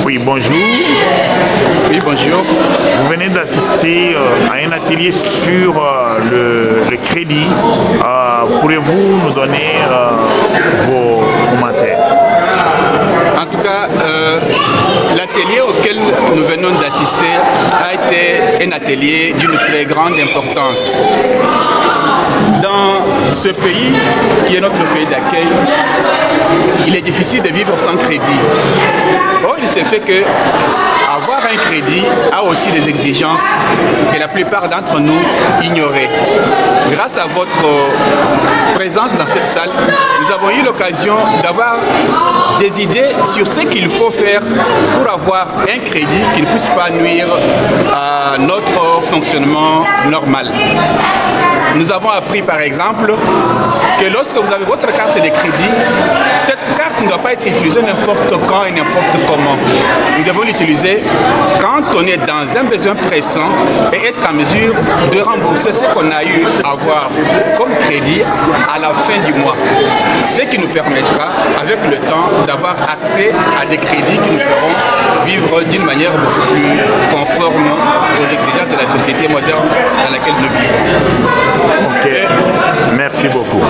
Oui, bonjour. Oui, bonjour. Vous venez d'assister à un atelier sur le crédit. Pourriez-vous nous donner vos commentaires? En tout cas, l'atelier auquel nous venons d'assister a été un atelier d'une très grande importance. Dans ce pays, qui est notre pays d'accueil, il est difficile de vivre sans crédit. Or, il se fait que avoir un crédit a aussi des exigences que la plupart d'entre nous ignoraient. Grâce à votre présence dans cette salle, nous avons eu l'occasion d'avoir des idées sur ce qu'il faut faire pour avoir un crédit qui ne puisse pas nuire à notre fonctionnement normal. Nous avons appris par exemple que lorsque vous avez votre carte de crédit, cette carte ne doit pas être utilisée n'importe quand et n'importe comment. Nous devons l'utiliser quand on est dans un besoin pressant et être en mesure de rembourser ce qu'on a eu à avoir comme crédit à la fin du mois. Ce qui nous permettra, avec le temps, d'avoir accès à des crédits qui nous feront vivre d'une manière beaucoup plus conforme aux exigences de la société moderne dans laquelle nous vivons. Ok, merci beaucoup.